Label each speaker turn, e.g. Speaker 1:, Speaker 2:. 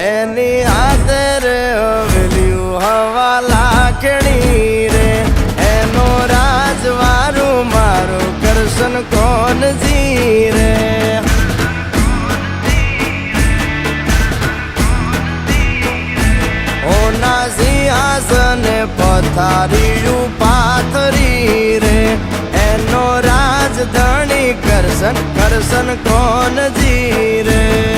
Speaker 1: એની હાથે રે હવેલ્યું હવા લાખણી રે એનો રાજવારું મારું કરશન કોણ જી રે ઓના સિંહાસને પથારીયું પાથરી રે એનો રાજધણી કરશન કરશન કોણ જી રે